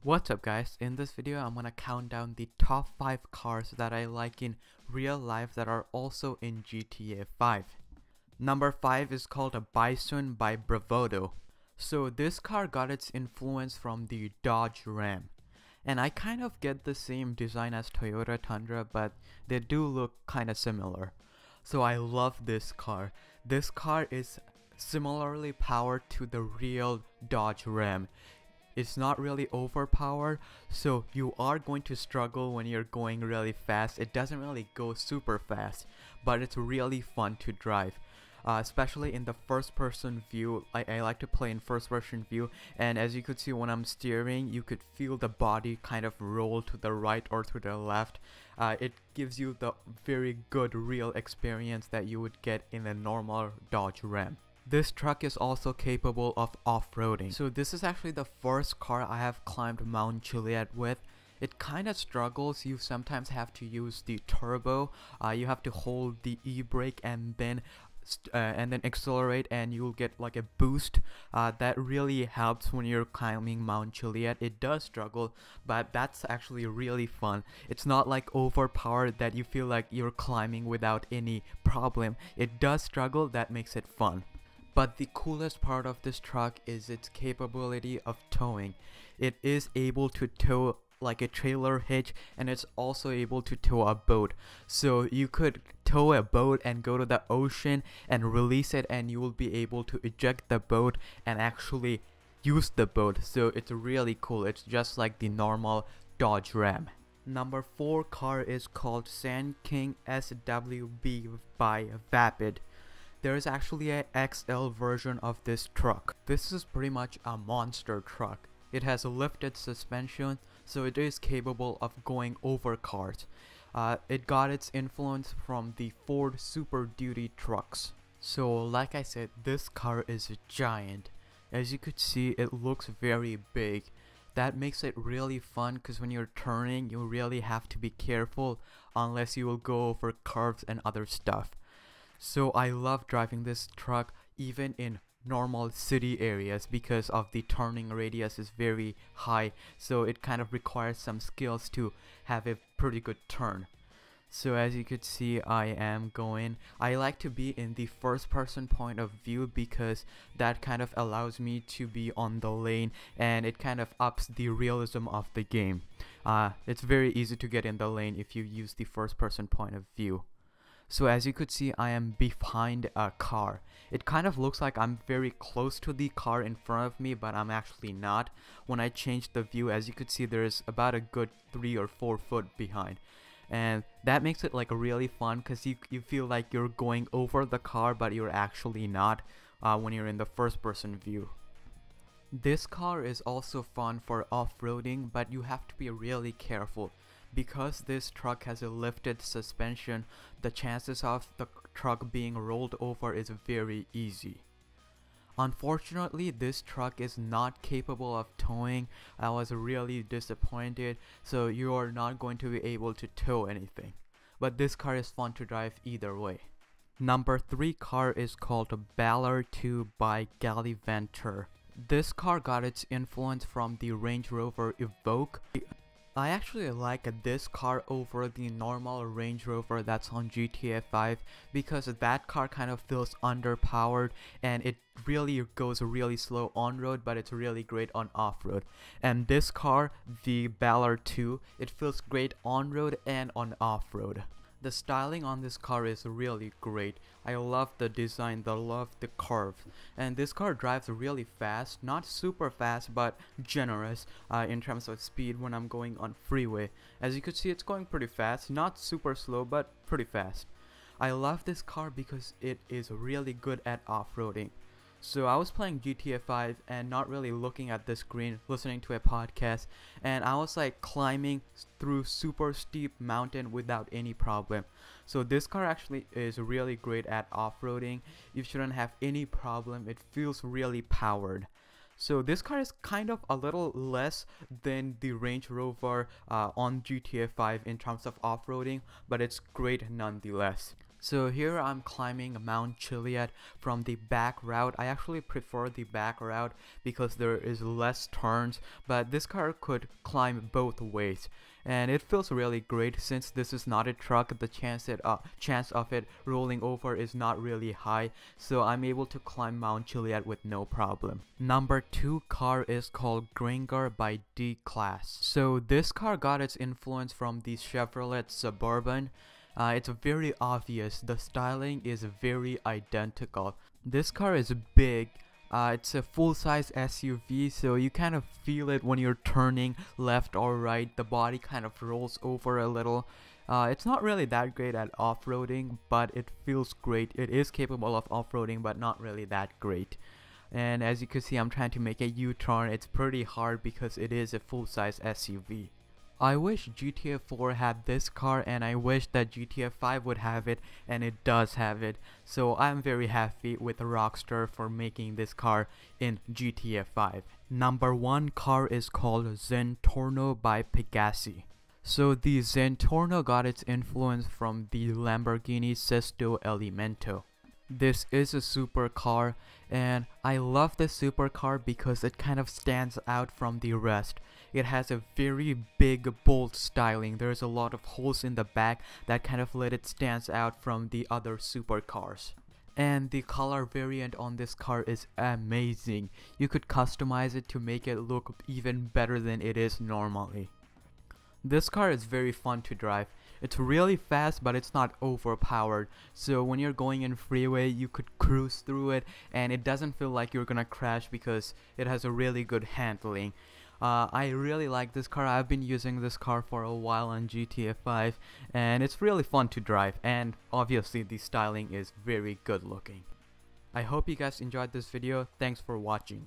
What's up guys, in this video I'm gonna count down the top 5 cars that I like in real life that are also in GTA 5. Number 5 is called a Bison by Bravado. So this car got its influence from the Dodge Ram. And I kind of get the same design as Toyota Tundra, but they do look kinda similar. So I love this car. This car is similarly powered to the real Dodge Ram. It's not really overpowered, so you are going to struggle when you're going really fast. It doesn't really go super fast, but it's really fun to drive. Especially in the first person view. I like to play in first person view, and as you could see when I'm steering, you could feel the body kind of roll to the right or to the left. It gives you the very good real experience that you would get in a normal Dodge Ram. This truck is also capable of off-roading. So this is actually the first car I have climbed Mount Juliet with. It kind of struggles. You sometimes have to use the turbo. You have to hold the e-brake and then accelerate, and you'll get like a boost. That really helps when you're climbing Mount Juliet. It does struggle, but that's actually really fun. It's not like overpowered that you feel like you're climbing without any problem. It does struggle, that makes it fun. But the coolest part of this truck is its capability of towing. It is able to tow like a trailer hitch, and it's also able to tow a boat. So you could tow a boat and go to the ocean and release it, and you will be able to eject the boat and actually use the boat. So it's really cool. It's just like the normal Dodge Ram. Number 4 car is called Sandking SWB by Vapid. There is actually a XL version of this truck. This is pretty much a monster truck. It has a lifted suspension, so it is capable of going over cars. It got its influence from the Ford Super Duty trucks. So like I said, this car is a giant. As you could see, it looks very big. That makes it really fun because when you're turning, you really have to be careful unless you will go over curves and other stuff. So I love driving this truck even in normal city areas because of the turning radius is very high, so it kind of requires some skills to have a pretty good turn. So as you could see, I like to be in the first person point of view because that kind of allows me to be on the lane, and it kind of ups the realism of the game. It's very easy to get in the lane if you use the first person point of view. So as you could see, I am behind a car. It kind of looks like I'm very close to the car in front of me, but I'm actually not. When I change the view, as you could see, there's about a good 3 or 4 foot behind. And that makes it like really fun because you feel like you're going over the car, but you're actually not when you're in the first person view. This car is also fun for off-roading, but you have to be really careful. Because this truck has a lifted suspension, the chances of the truck being rolled over is very easy. Unfortunately, this truck is not capable of towing. I was really disappointed, so you are not going to be able to tow anything. But this car is fun to drive either way. Number 3 car is called Balor 2 by Gallivanter. This car got its influence from the Range Rover Evoque. I actually like this car over the normal Range Rover that's on GTA 5 because that car kind of feels underpowered, and it really goes really slow on road, but it's really great on off-road. And this car, the Balor 2, it feels great on road and on off-road. The styling on this car is really great. I love the design, I love the curve. And this car drives really fast, not super fast, but generous in terms of speed when I'm going on freeway. As you could see, it's going pretty fast, not super slow, but pretty fast. I love this car because it is really good at off-roading. So I was playing GTA 5 and not really looking at the screen, listening to a podcast, and I was like climbing through super steep mountain without any problem. So this car actually is really great at off-roading. You shouldn't have any problem. It feels really powered. So this car is kind of a little less than the Range Rover on GTA 5 in terms of off-roading, but it's great nonetheless. So here I'm climbing Mount Chiliad from the back route. I actually prefer the back route because there is less turns, but this car could climb both ways. And it feels really great since this is not a truck. The chance of it rolling over is not really high, so I'm able to climb Mount Chiliad with no problem. Number 2 car is called Granger by Declasse. So this car got its influence from the Chevrolet Suburban. It's very obvious. The styling is very identical. This car is big. It's a full-size SUV, so you kind of feel it when you're turning left or right. The body kind of rolls over a little. It's not really that great at off-roading, but it feels great. It is capable of off-roading, but not really that great. And as you can see, I'm trying to make a U-turn. It's pretty hard because it is a full-size SUV. I wish GTA 4 had this car, and I wish that GTA 5 would have it, and it does have it. So I'm very happy with Rockstar for making this car in GTA 5. Number 1 car is called Zentorno by Pegassi. So the Zentorno got its influence from the Lamborghini Sesto Elemento. This is a supercar, and I love this supercar because it kind of stands out from the rest. It has a very big, bold styling. There's a lot of holes in the back that kind of let it stand out from the other supercars. And the color variant on this car is amazing. You could customize it to make it look even better than it is normally. This car is very fun to drive. It's really fast, but it's not overpowered. So when you're going in freeway, you could cruise through it, and it doesn't feel like you're gonna crash because it has a really good handling. I really like this car. I've been using this car for a while on GTA 5, and it's really fun to drive, and obviously the styling is very good looking. I hope you guys enjoyed this video. Thanks for watching.